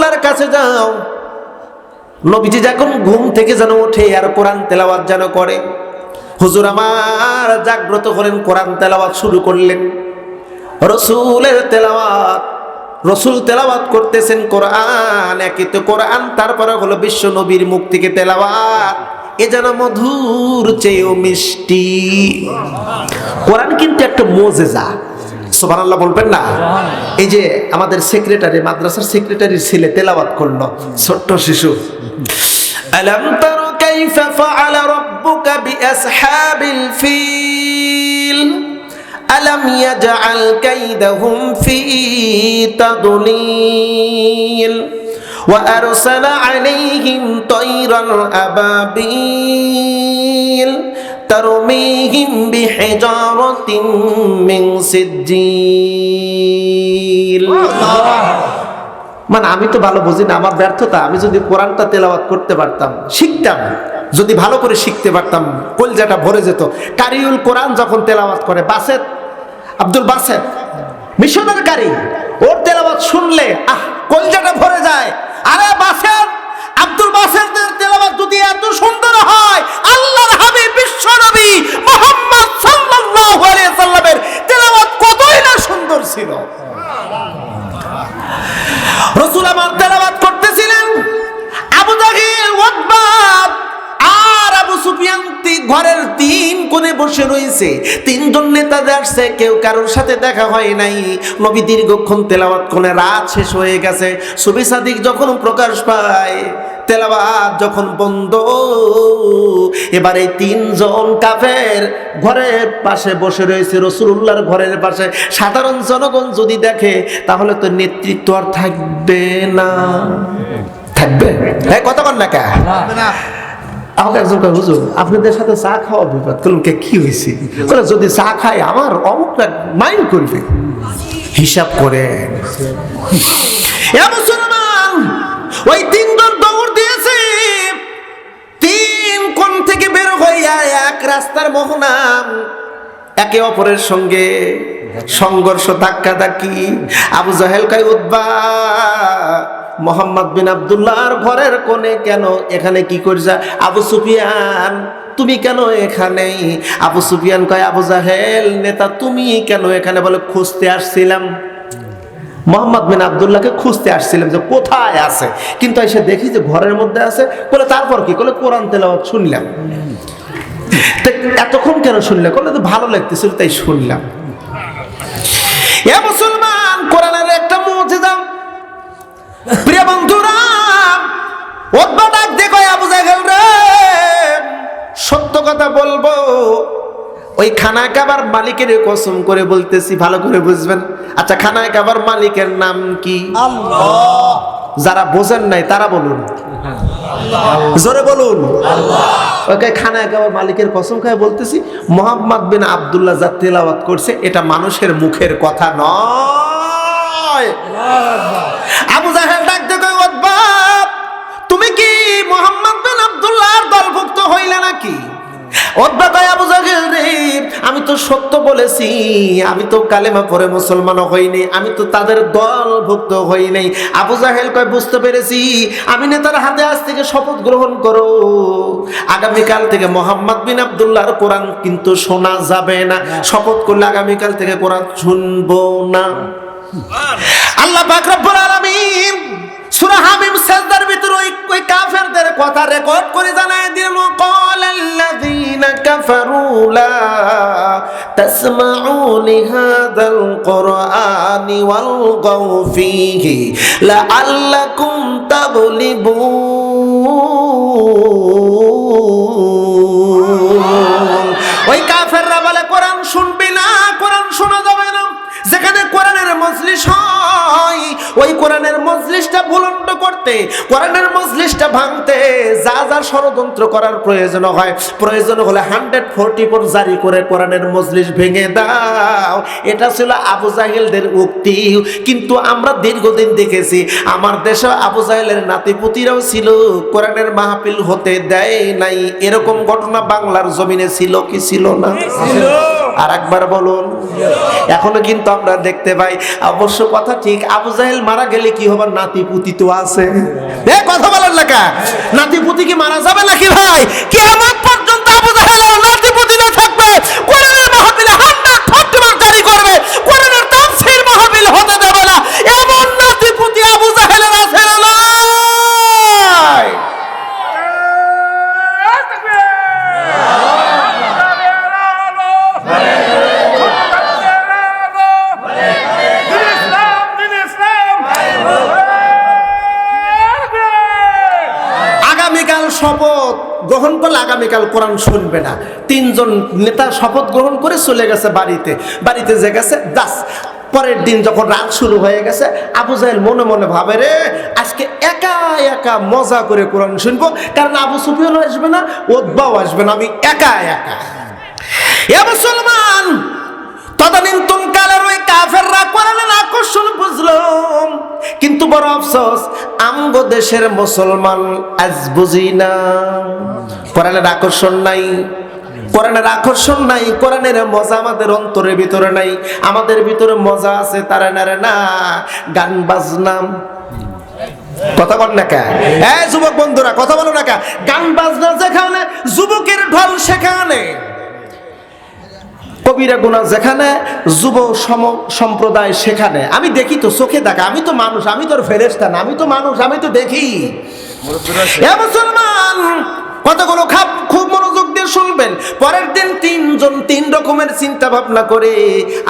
রাসূলুল্লাহর কাছে যাও। নবীজি যখন ঘুম থেকে যেন ওঠে আর কোরআন তেলাওয়াত যেন করে। হুজুর আমার জাগ্রত হলেন, কোরআন তেলাওয়াত শুরু করলেন। রাসূলের তেলাওয়াত, রাসূল তেলাওয়াত করতেছেন কোরআন, একই তো কোরআন, তারপরে হলো বিশ্ব নবীর মুখ থেকে তেলাওয়াত, এ যেন মধুর চেয়েও মিষ্টি। কোরআন কিন্তু একটা মুজিজা, সুবহানাল্লাহ বলবেন না? এই যে আমাদের সেক্রেটারি, মাদ্রাসার সেক্রেটারির ছেলে তেলাওয়াত করলো, ছোট্ট শিশু। আলাম তারা কাইফা ফাআলা রাব্বুকা বিআসহাবিল ফিল আলাম ইয়াজআল কাইদাহুম ফি তাদলিল ওয়া আরসালা আলাইহিম তায়রান আবাবিল তারমিহিম বিহিজারাতিন মিন সিজ্জিল। মানে আমি তো ভালো বুঝি না, আমার ব্যর্থতা। আমি যদি কোরআনটা তেলাওয়াত করতে পারতাম, শিখতাম, যদি ভালো করে শিখতে পারতাম, কলজাটা ভরে যেত। কারিউল কোরআন যখন তেলাওয়াত করে, বাসেত, আব্দুল বাসেত মিশনের কারি, ওর তেলাওয়াত শুনলে কলজাটা ভরে যায়। আরে বাসেত, আব্দুল বাসেতের তেলাওয়াত যদি এত সুন্দর হয়, আল্লাহর হাবিব বিশ্ব নবী মুহাম্মদ সাল্লাল্লাহু আলাইহি সাল্লামের তেলাওয়াত কতই না সুন্দর ছিল। রাসূল আমার তেলাওয়াত করতেছিলেন, আবু জাহেল, উতবা আর আবু সুফিয়ান ঘরের তিন কোণে বসে রয়েছে। তিনজন নেতা আসছে, কেউ কারোর সাথে দেখা হয় নাই। নবী দীর্ঘক্ষণ তেলাওয়াত করে রাত শেষ হয়ে গেছে। সুবহি সাদিক যখন প্রকাশ পায়, তেলাওয়াত যখন বন্ধ, এবার এই তিনজন কাফের ঘরের পাশে বসে রয়েছে, রাসূলুল্লাহর ঘরের পাশে। সাধারণ জনগণ যদি দেখে তাহলে তো নেতৃত্ব আর থাকবে না। থাকবে? হ্যাঁ, কথা বল না কে? আমাকে একজন কয়, হুজুর আপনাদের সাথে চা খাওয়া বিপদ। বললাম, কি হয়েছে? যদি চা খাই আমার অমুকটা মাইন্ড করবে। হিসাব করে মুসলমান, ওই তিনজন দৌড় দিয়েছে, তিন কোণ থেকে বের হইয়া এক রাস্তার মোহনাম, একে অপরের সঙ্গে সংঘর্ষ, ধাক্কাধাক্কি। আবু জাহেল কয়, উতবা, মোহাম্মদ বিন আব্দুল্লাহর ঘরের কোণে কেন? এখানে কি করছ? আবু সুফিয়ান, তুমি কেন এখানে? আবু সুফিয়ান কয়, আবু জাহেল নেতা, তুমি কেন এখানে? বলে, খুঁজতে আসছিলাম, মোহাম্মদ বিন আব্দুল্লাহকে খুঁজতে আসছিলাম যে কোথায় আছে, কিন্তু এসে দেখি যে ঘরের মধ্যে আছে। বলে, তারপর কি? বলে, কোরআন তেলাওয়াত শুনলাম। এতক্ষণ কেন শুনলে? বলে, তো ভালো লাগতেছিল তাই শুনলাম। এ মুসলমান, কোরআনের একটা মুজিজা। প্রিয় বন্ধুরা, উতবা ডাক দেখো, আবু জাহেল রে, সত্য কথা বলবো, ওই খানা কাবার মালিকের কসম করে বলতেছি, ভালো করে বুঝবেন। আচ্ছা, খানা কাবার মালিকের নাম কি? আল্লাহ। যারা বোঝেন নাই তারা বলুন, জোরে বলুন, আল্লাহ। ওকে খানা কাবার মালিকের কসম খায় বলতেছি, মুহাম্মদ বিন আব্দুল্লাহ যা তেলাওয়াত করছে এটা মানুষের মুখের কথা নয়। আবু জাহেল ডাক দেখো, উতবা, তুমি কি মুহাম্মদ বিন আব্দুল্লাহর দলভুক্ত হইলে নাকি? উতবা কয়, আবু জাহেল রে, আমি তো সত্য বলেছি, আমি তো কালেমা পড়ে মুসলমান হইনি, আমি তো তাদের দলভুক্ত হই নাই। আবু জাহেল কয়, বুঝতে পেরেছি, আমি নেতার হাতে আজ থেকে শপথ গ্রহণ করো, আগামীকাল থেকে মুহাম্মদ বিন আব্দুল্লাহর কোরআন কিন্তু শোনা যাবে না। শপথ করলে আগামীকাল থেকে কোরআন শুনবো না। আল্লাহ পাক রব্বুল আলামিন সূরা হামিম সাজদার ভিতরে ওই কাফেরদের কথা রেকর্ড করে জানায় দিল, ক্বালাল্লাযীনা কাফারু লা তাসমাউ লিহাযাল কুরআনি ওয়ালগাউ ফীহি লাআল্লাকুম তাগলিবুন। ওই কাফেররা বলে, কোরআন শুনবি না, কোরআন শোনা যাবে না। যেখানে কোরআনের মজলিস হয়, ওই কোরআনের মজলিসটা বুলন্দ করতে, কোরআনের মজলিসটা ভাঙতে যা যা ষড়যন্ত্র করার প্রয়োজন হয়, প্রয়োজন হলে 144 জারি করে কোরআনের মজলিস ভেঙে দাও। এটা ছিল আবু জাহেলদের উক্তি। কিন্তু আমরা দীর্ঘদিন দেখেছি, আমার দেশে আবু জাহেলের নাতিপুতিরাও ছিল, কোরআনের মাহফিল হতে দেয় নাই। এরকম ঘটনা বাংলার জমিনে ছিল কি ছিল না? আর একবার বলুন। এখনো কিন্তু আমরা দেখতে পাই, অবশ্য কথা ঠিক, আবু জাহেল মারা গেলে কি হবে, নাতি পুতি তো আছে। কথা বলেন না কা, নাতি পুতি কি মারা যাবে নাকি ভাই? কিয়ামত পর্যন্ত আবু জাহেলের নাতি পুতি না থাকবে। কোরআনের মাহফিলে 100 জারি করবে, কোরআনের তাফসীর মাহফিল হতে দেবে না। এমন নাতি পুতি আবু জাহেলের আছে না নাই? শপথ গ্রহণ করলে আগামীকাল কোরআন শুনবে না। 3 জন নেতা শপথ গ্রহণ করে চলে গেছে বাড়িতে যে গেছে দাস। পরের দিন যখন রাত শুরু হয়ে গেছে, আবু জাহেল মনে মনে ভাবে, রে আজকে একা একা মজা করে কোরআন শুনবো, কারণ আবু সুফিয়ানও আসবে না, উতবাও আসবে না, আমি একা একা। এ মুসলমান, তদানীন্তন কালের ওই কাফেররা কোরআনের আকর্ষণ বুঝলো, কিন্তু বড় আফসোস আমগো দেশের মুসলমান আজ বুঝি না। কোরআনের আকর্ষণ নাই, কোরআনের আকর্ষণ নাই, কোরআনের মজা আমাদের অন্তরের ভিতরে নাই। আমাদের ভিতরে মজা আছে তারা না গান বাজনা। কথা বল না কা, হ্যাঁ যুবক বন্ধুরা কথা বলো না কা। গান বাজনা যেখানে, যুবকের ঢল সেখানে, কবিরা গুনাহ যেখানে, যুব সম্প্রদায় সেখানে। আমি দেখি তো, চোখে দেখা, আমি তো মানুষ, আমি তো ফেরেশতা না, আমি তো মানুষ, আমি তো দেখি। এ মুসলমান, কতগুলো খুব মনোযোগ দিয়ে শুনবেন। পরের দিন 3 জন 3 রকমের চিন্তা ভাবনা করে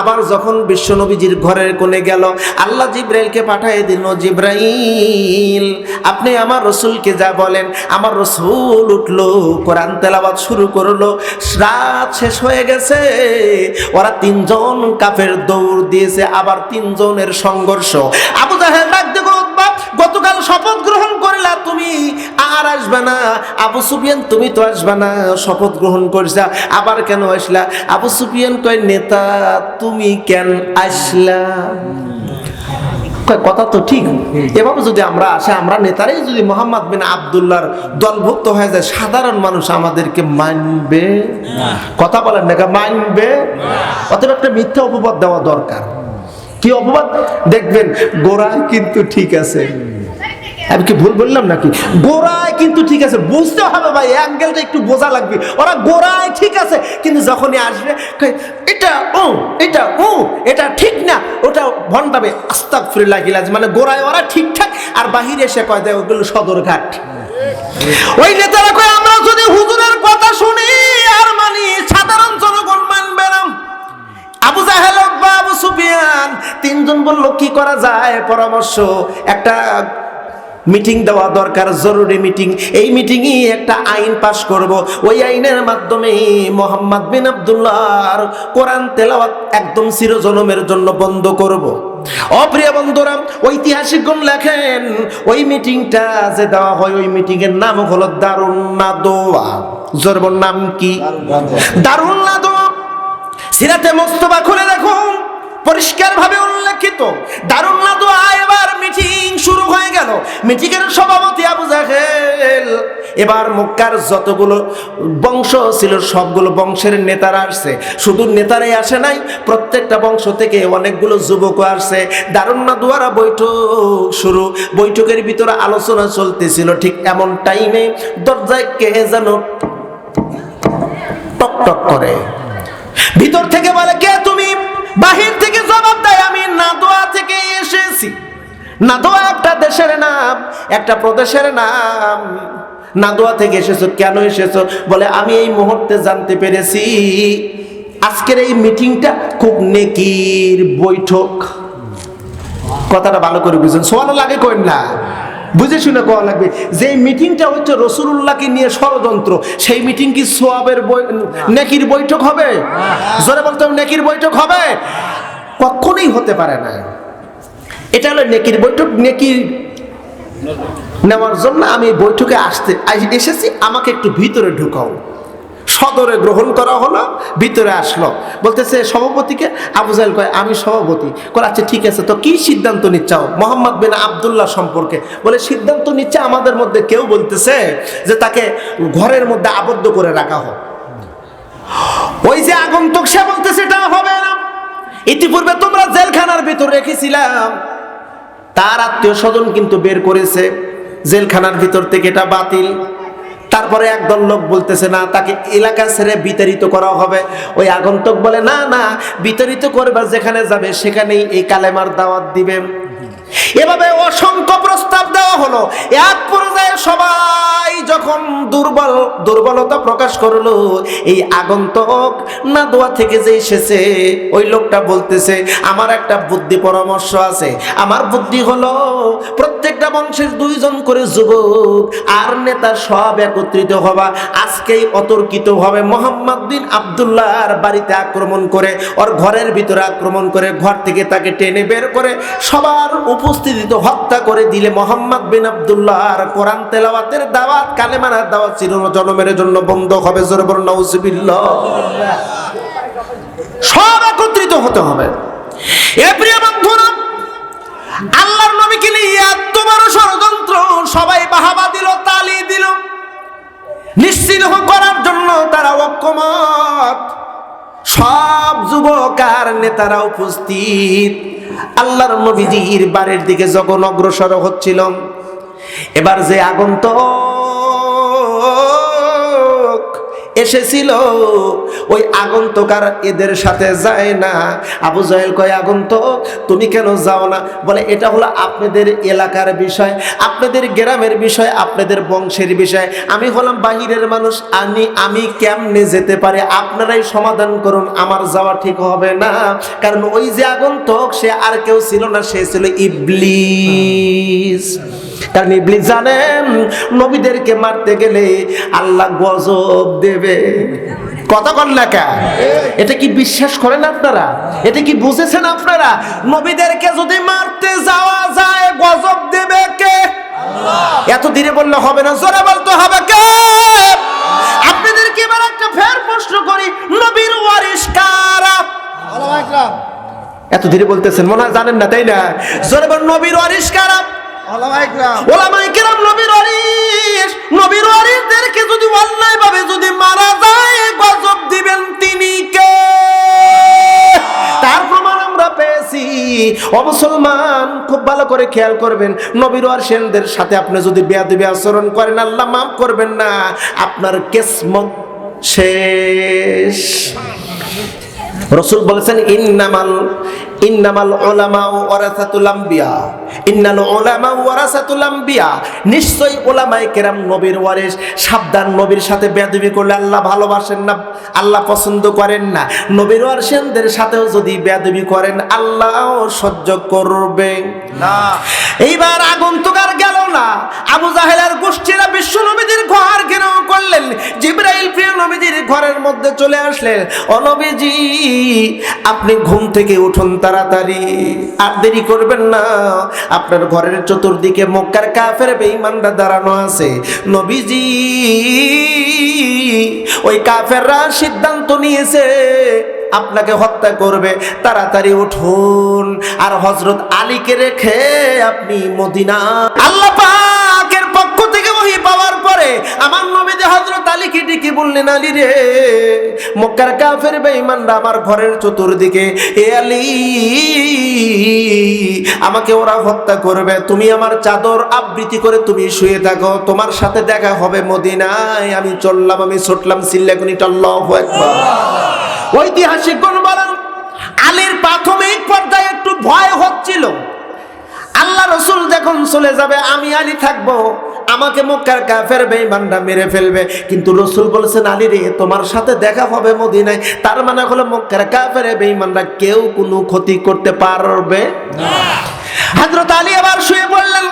আবার যখন বিশ্ব নবীজির ঘরের কোণে গেল, আল্লাহ জিব্রাইলকে পাঠিয়ে দিল, জিব্রাইল আপনি আমার রসুলকে যা বলেন। আমার রসুল উঠলো, কোরআন তেলাওয়াত শুরু করলো। রাত শেষ হয়ে গেছে, ওরা 3 জন কাফের দৌড় দিয়েছে, আবার 3 জনের সংঘর্ষ। আবু জাহেল ডাক দিয়ে, গতকাল শপথ গ্রহণ করলা তুমি, আর আসবে না। আবু সুফিয়ান তুমি তো আসবে না, শপথ গ্রহণ করছা, আবার কেন আসলা? আবু সুফিয়ান কয়, নেতা তুমি কেন আসলা? কথা তো ঠিক, এভাবে যদি আমরা আসে, আমরা নেতারাই যদি মোহাম্মদ বিন আব্দুল্লাহর দলভুক্ত হয়ে যায়, সাধারণ মানুষ আমাদেরকে মানবে? কথা বলেন না, মানবে? অতএব একটা মিথ্যা অপবাদ দেওয়া দরকার। কি অপবাদ? দেখবেন গোড়ায় কিন্তু ঠিক আছে। আমি কি ভুল বললাম নাকি? গোড়ায় কিন্তু ঠিক আছে, বুঝতে হবে ভাই, অ্যাঙ্গেলটা একটু বোঝা লাগবে। ওরা গোড়ায় ঠিক আছে, কিন্তু যখনই আসবে এটা ঠিক না, ওটা ভণ্ডাবে, আস্তাগফিরুল্লাহ, মানে গোড়ায় ওরা ঠিকঠাক, আর বাহিরে এসে কয় দেয় ওগুলো সদরঘাট। ওই নেতারা কয়, আমরা যদি হুজুরের কথা শুনি আর মানি, সাধারণ জনগণ মানবে না। আবু জাহেল, আবু সুফিয়ান 3 জন বলল, কি করা যায়? পরামর্শ, একটা মিটিং দেওয়া দরকার, জরুরি মিটিং। এই মিটিংয়ে একটা আইন পাশ করব, ওই আইনের মাধ্যমে মোহাম্মদ বিন আব্দুল্লাহর কোরআন তেলাওয়াত একদম চিরজনমের জন্য বন্ধ করব। অপ্রিয় বন্ধুরা, ঐতিহাসিকগণ লেখেন, ওই মিটিংটা যে দেওয়া হয়, ওই মিটিং এর নাম হলো দারুন নাদওয়া। জরবর নাম কি? দারুন নাদওয়া। সিরাতে মুস্তাফা খুলে দেখুন, পরিষ্কার ভাবে উল্লেখিত। দারুন নাদওয়া, এবার মিটিং শুরু হয়ে গেল। মিটিং এর সভাপতি আবু জাহেল। এবার মক্কার যতগুলো বংশ ছিল, সবগুলো বংশের নেতারা আসছে। শুধু নেতারাই আসে নাই, প্রত্যেকটা বংশ থেকে অনেকগুলো যুবক আসছে। দারুন নাদওয়ার বৈঠক শুরু। বৈঠকের ভিতরে আলোচনা চলতেছিল। ঠিক এমন টাইমে দরজায় কে যেন টক টক করে। ভিতর থেকে বলে, কে তুমি? বাহির থেকে জবাব দেয়, আমি নাদওয়া থেকে এসেছি। নাদওয়া একটা দেশের নাম, একটা প্রদেশের নাম। নাদওয়া থেকে এসেছো, কেন এসেছো? বলে, আমি এই মুহূর্তে জানতে পেরেছি আজকের এই মিটিংটা খুব নেকির বৈঠক। কথাটা ভালো করে বুঝুন, সোয়ানো লাগে কইন না, বুঝে শুনে কোয়া লাগবে। যে মিটিংটা হচ্ছে রাসূলুল্লাহকে নিয়ে ষড়যন্ত্র, সেই মিটিং কি সোয়াবের নেকির বৈঠক হবে? জোরে বলতে হবে, নেকির বৈঠক হবে? কখনোই হতে পারে না। এটা হলো নেকির বৈঠক। নেকি নেওয়ার জন্য আমি বৈঠকে এসেছি, আমাকে একটু ভিতরে ঢুকাও। সদরে গ্রহণ করা হলো, ভিতরে আসলো। বলতেছে সভাপতিকে। আবু জাহেল কয়, আমি সভাপতি। কয়, আচ্ছা ঠিক আছে, তো কি সিদ্ধান্ত নিচ্ছাও মোহাম্মদ বিন আব্দুল্লাহ সম্পর্কে? বলে, সিদ্ধান্ত নিচ্ছে আমাদের মধ্যে কেউ বলতেছে যে তাকে ঘরের মধ্যে আবদ্ধ করে রাখা হোক। ওই যে আগন্তুক, সে বলতেছে ইতিপূর্বে তোমরা জেলখানার ভিতর রেখেছিলাম, তার আত্মীয় স্বজন কিন্তু বের করেছে জেলখানার ভিতর থেকে, এটা বাতিল। তারপরে একদল লোক বলতেছে না, তাকে এলাকা ছেড়ে বিতাড়িত করা হবে। ওই আগন্তুক বলে না না, বিতাড়িত করবে যেখানে যাবে সেখানেই এই কালেমার দাওয়াত দিবে। এভাবে অসংখ্য প্রস্তাব দেওয়া হলো। এক পর্যায়ে সবাই যখন দুর্বলতা প্রকাশ করলো, এই আগন্তুক নাদোয়া থেকে যে এসেছে ওই লোকটা বলতেছে, আমার একটা বুদ্ধি পরামর্শ আছে। আমার বুদ্ধি হলো প্রত্যেকটা বংশের 2 জন করে যুবক আর নেতা সব একত্রিত হবা, আজকেই অতর্কিত হবে মোহাম্মদ বিন আব্দুল্লাহর বাড়িতে আক্রমণ করে, ওর ঘরের ভিতরে আক্রমণ করে, ঘর থেকে তাকে টেনে বের করে সবার উপস্থিতিতে হত্যা করে দিলে মোহাম্মদ বিন আব্দুল্লাহর কোরআন তেলাওয়াতের দাওয়াত, কালেমার দাওয়াত চিরজনমের জন্য বন্ধ হবে। জোরে বলুন নাউজুবিল্লাহ। সব একত্রিত হতে হবে। এ প্রিয় বন্ধুরা, আল্লাহর নবীকে নিয়ে এত বড় ষড়যন্ত্র, সবাই বাহাবা দিল, তালি দিল, নিশ্চিহ্ন করার জন্য তারা ঐক্যমত। সব যুবক আর নেতারা উপস্থিত আল্লাহর নবীজির বাড়ির দিকে যখন অগ্রসর হচ্ছিল, এবার যে আগন্তুক এসেছিল ওই আগন্তুক আর এদের সাথে যায় না। আবু জাহেল কয়, আগন্তুক তুমি কেন যাও না? বলে এটা হলো আপনাদের এলাকার বিষয়, আপনাদের গ্রামের বিষয়, আপনাদের বংশের বিষয়। আমি হলাম বাহিরের মানুষ, আমি কেমনে যেতে পারি? আপনারাই সমাধান করুন, আমার যাওয়া ঠিক হবে না। কারণ ওই যে আগন্তুক সে আর কেউ ছিল না, সে ছিল ইবলিস। কারণ ইবলিস জানেন নবীদেরকে মারতে গেলে আল্লাহ গজব দেবে। কথা বল না কে? এটা কি বিশ্বাস করেন আপনারা? এটা কি বুঝেছেন আপনারা? নবীদেরকে যদি মারতে যাওয়া যায় গজব দেবে কে? আল্লাহ। এত ধীরে বললে হবে না, জোরে বলতে হবে কে? আপনাদেরকে এবার একটা ফের প্রশ্ন করি, নবীর ওয়ারিস কারা? আল্লাহু আকবার। এত ধীরে বলতেছেন, মনে হয় জানেন না, তাই না? জোরে বল, নবীর ওয়ারিস কারা? ওলামায়ে কেরাম নবীর ওয়ারিস। নবীর ওয়ারিসদেরকে যদি অন্যায়ভাবে যদি মারা যায় গজব দিবেন তিনি কে? তার প্রমাণ আমরা পেয়েছি। ও মুসলমান, খুব ভালো করে খেয়াল করবেন, নবীর ওয়ারিসদের সাথে আপনি যদি বেয়াদবি আচরণ করেন আল্লাহ মাফ করবেন না, আপনার কিসমত শেষ। রাসূল বলেছেন, ইন্নামাল উলামা ওয়ারাসাতুল আম্বিয়া, ইন্নাল উলামা ওয়ারাসাতুল আম্বিয়া। নিশ্চয়ই উলামায়ে কেরাম নবীর ওয়ারিস। সাবধান, নবীর সাথে বেয়াদবি করলে আল্লাহ ভালোবাসেন না, আল্লাহ পছন্দ করেন না। নবীর ওয়ারিসদের সাথেও যদি বেয়াদবি করেন আল্লাহ সহ্য করবে না। এইবার আগন্তুক আর গেল না। আবু জাহেলের গোষ্ঠীরা বিশ্ব নবীদের ঘর ঘেরাও করলেন। জিবরাইল প্রিয় নবীজির ঘরের মধ্যে চলে আসলেন। ও নবীজি, আপনি ঘুম থেকে উঠুন তাড়াতাড়ি, আর দেরি করবেন না। আপনার ঘরের চতুর্দিকে মক্কার কাফের বেঈমানরা দাঁড়ানো আছে। নবীজি, ওই কাফেররা সিদ্ধান্ত নিয়েছে আপনাকে হত্যা করবে, তাড়াতাড়ি উঠুন। আর হযরত আলীকে রেখে আপনি মদিনা। আল্লাহ পাকের পক্ষ থেকে ওহী পাওয়ার পরে আমার নবী হযরত আলীকে ডেকে বললেন, আলী রে, মক্কার কাফের বেঈমানরা আমার ঘরের চতুর্দিকে, এ আলী, আমাকে ওরা হত্যা করবে, তুমি আমার চাদর আবৃত্তি করে তুমি শুয়ে থাকো, তোমার সাথে দেখা হবে মদিনায়। আমি চললাম, আমি ছুটলাম, চিল্লাকুনি আল্লাহু আকবার। ঐতিহাসিকগণ বলেন, আলীর প্রাথমিক পর্যায়ে একটু ভয় হচ্ছিল, আল্লাহ রাসূল যখন চলে যাবে আমি আলী থাকবো, আমাকে মক্কার কাফের বেঈমানরা মেরে ফেলবে। কিন্তু রাসূল বলেছেন, আলী রে, তোমার সাথে দেখা হবে মদিনায়। তার মানে হলো মক্কার কাফের বেঈমানরা কেউ কোনো ক্ষতি করতে পারবে না। হযরত আলী আবার শুয়ে পড়লেন।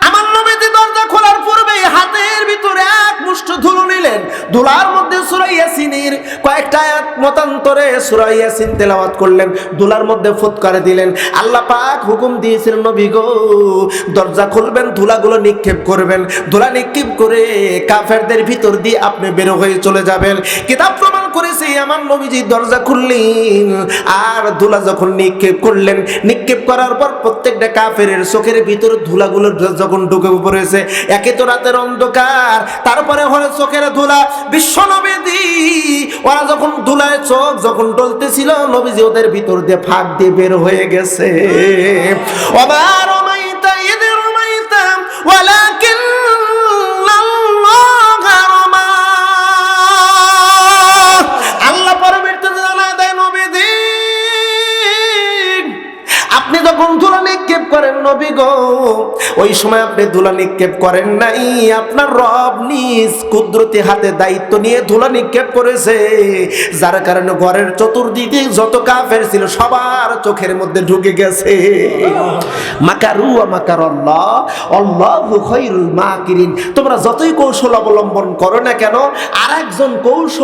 আমার নবীজি দরজা খোলার পূর্বেই হাতের ভিতরে এক মুষ্ঠ ধুলো নিলেন। ধুলার মধ্যে সূরা ইয়াসিনের কয়েকটা আয়াত মতান্তরে সূরা ইয়াসিন তেলাওয়াত করলেন, ধুলার মধ্যে ফুৎকার দিলেন। আল্লাহ পাক হুকুম দিয়েছিলেন, নবী গো, দরজা খুলবেন, ধুলাগুলো নিক্ষেপ করবেন, ধুলা নিক্ষেপ করে কাফেরদের ভিতর দিয়ে আপনি বের হয়ে চলে যাবেন। কিতাব প্রমাণ করেছে আমার নবীজি দরজা খুললেন আর ধুলা যখন নিক্ষেপ করলেন, নিক্ষেপ করার পর প্রত্যেকটা কাফেরের চোখের ভিতর ধুলাগুলো যখন ঢুকে পড়েছে, একে তো রাতের অন্ধকার, তারপরে হলো চোখের ধুলা। বিশ্বনবী ওরা যখন ধুলায় চোখ যখন ডলতেছিল, নবীজি ওদের ভিতর দিয়ে ফাঁক দিয়ে বের হয়ে গেছে। ওমা রমাইতা ইদ রমাইতা ওয়ালাকিন আল্লাহ পরবর্তীতে জানা দেয়, নবীজি আপনি যখন ধুলা নিক্ষেপ করেন নবী গো, ওই সময় আপনি ধুলা নিক্ষেপ করেন নাই, আপনার রব নিজ কুদরতি হাতে দায়িত্ব নিয়ে ধুলা নিক্ষেপ করেছে, যার কারণে ঘরের চতুর্দিকে যত কাফের ছিল সবার চোখের মধ্যে ঢুকে গেছে। মাকারু ওয়া মাকারাল্লাহ আল্লাহু খায়রুল মাকিরিন। তোমরা যতই কৌশল অবলম্বন করো না কেন, আরেকজন কৌশল